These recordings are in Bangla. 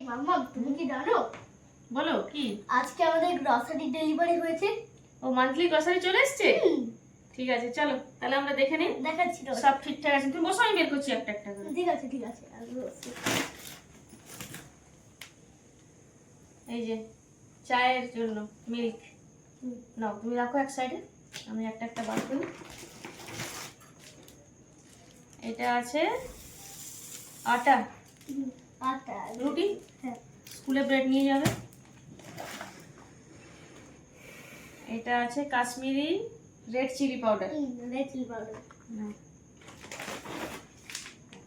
মাম্মা তুমি কি জানো বলো কি আজকে আমাদের গ্রসারি ডেলিভারি হয়েছে? ও মান্থলি গ্রসারি চলে এসেছে? ঠিক আছে চলো তাহলে আমরা দেখে নিই। দেখাচ্ছি তো সব ঠিকঠাক আছে, তুমি বসো আমি বের করছি একটা একটা করে। ঠিক আছে ঠিক আছে। এই যে চায়ের জন্য মিল্ক নাও, তুমি রাখো এক সাইডে, আমি একটা একটা বার করি। এটা আছে আটা, আটা রুটি, হ্যাঁ স্কুলে ব্রেড নিয়ে যাবে। এটা আছে Kashmiri red chilli powder. Red chilli powder.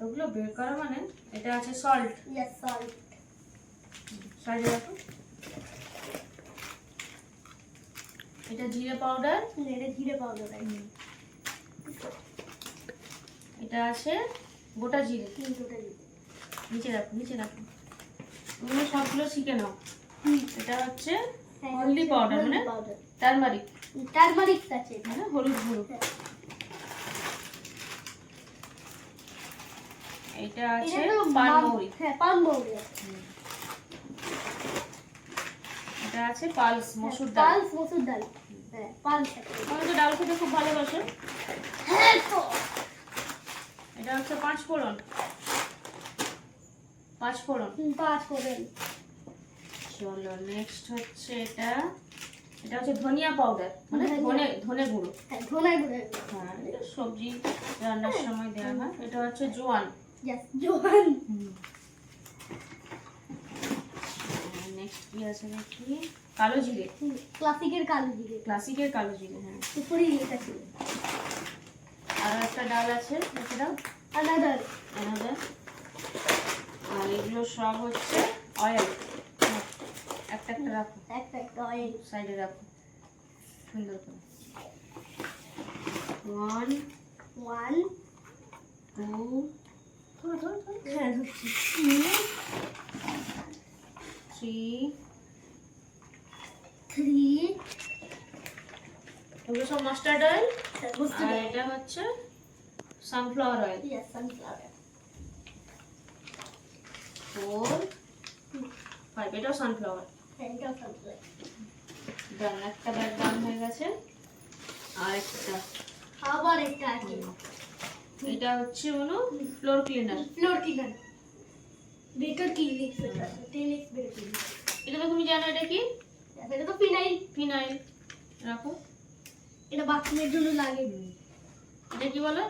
ওগুলো বের করা মানে এটা আছে সল্ট। Yes salt. সাইডে রাখো। এটা জিরে পাউডার। এটা জিরে পাউডার। এটা আছে গোটা জিরে। গোটা জিরে। নিচে রাখো নিচে রাখো, তুমি সবগুলো শিখে নাও। এটা হচ্ছে হলদি পাউডার মানে টারমারিক। টারমারিক আছে মানে হলুদ গুঁড়ো। এটা আছে পানমৌরি। হ্যাঁ পানমৌরি আছে। এটা আছে পালস মসুর ডাল। পালস মসুর ডাল। হ্যাঁ পালস আছে। আমি তো ডাল খেতে খুব ভালোবাসো। হ্যাঁ তো এটা হচ্ছে পাঁচ ফোড়ন। পাঁচ ফোড়ন। পাঁচ ফোড়ন। চলো নেক্সট হচ্ছে এটা, এটা হচ্ছে ধনিয়া পাউডার মানে ধনে ধনে গুঁড়ো। হ্যাঁ ধনে গুঁড়ো। হ্যাঁ এটা সবজি রান্নার সময় দেওয়া হয়। এটা হচ্ছে জোয়ান। यस জোয়ান। নেক্সট কি আছে দেখি, কালো জিরে। ক্লাসিকের কালো জিরে। ক্লাসিকের কালো জিরে। হ্যাঁ উপরে লেখা ছিল। আর একটা ডাল আছে এটা আনাদার। আনাদার। আর এগুলো সব হচ্ছে অয়েল। একটা একটা রাখো, একটা একটা অয়েল সাইডে রাখো সুন্দর করে। 1 1 2 হ্যাঁ 3 এগুলো সব মাস্টার্ড অয়েল। বুঝতে আর এটা হচ্ছে সানফ্লাওয়ার অয়েল। Yes sunflower. 4 5 এটাও সানফ্লাওয়ার। হ্যাঁ এটাও সানফ্লাওয়ার। ডান, একটা ব্যাগ ডান হয়ে গেছে। আর একটা আবার একটা আছে। এটা হচ্ছে হলো floor cleaner. Floor cleaner. Better clinic সেটা আছে। টেলিক্স বেটার ক্লিনিক। এটা তো তুমি জানো এটা কি? এটা তো ফিনাইল। ফিনাইল রাখো। এটা বাথরুমের জন্য লাগে। এটা কি বলো?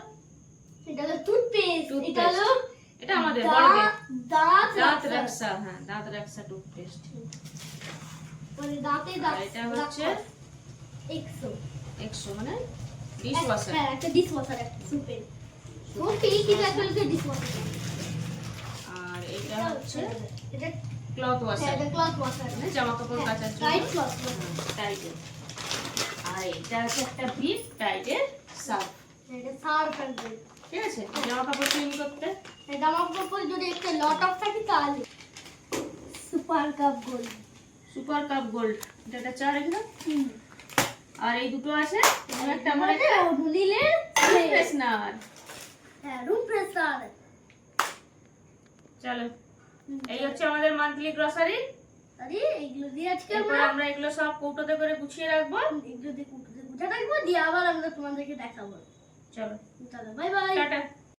এটা হলো টুথপেস্ট। এটা হলো এটা আমাদের বড়দের দাঁত রাখসা। হ্যাঁ দাঁত রাখসা টুথপেস্ট। মানে দাঁতে দাঁত। এটা হচ্ছে এক্সো মানে ডিশ ওয়াশার। হ্যাঁ একটা ডিশ ওয়াশার একটা সুপের। সুপি কি লাগবে ডিশ ওয়াশার। আর এটা হচ্ছে এটা ক্লথ ওয়াশার। এটা ক্লথ ওয়াশার মানে জামা কাপড় কাচার জন্য। Tight cloth টাইটের। আর এটা হচ্ছে একটা বিট টাইটের সার্ফ। এটা সার্ফ আছে। ঠিক আছে জামা কাপড় ক্লিন করতে। এটা আমার কাপড় যদি একটা লট অফ থাকে তাহলে super cup gold. Super cup gold. এটা চা রেখে দাও। আর এই দুটো আছে একটা আমার একটা নিলে ফ্রেশনার। হ্যাঁ রুম ফ্রেশনার। চলো এই হচ্ছে আমাদের মান্থলি গ্রসারি। আরে এইগুলো দিয়ে আজকে আমরা এগুলো সব কৌটোতে করে গুছিয়ে রাখবো। এগুলো দিয়ে কুটুতে গুছা রাখবো দিয়ে আবার আমরা তোমাদেরকে দেখাবো। চলো চলো বাই বাই টাটা।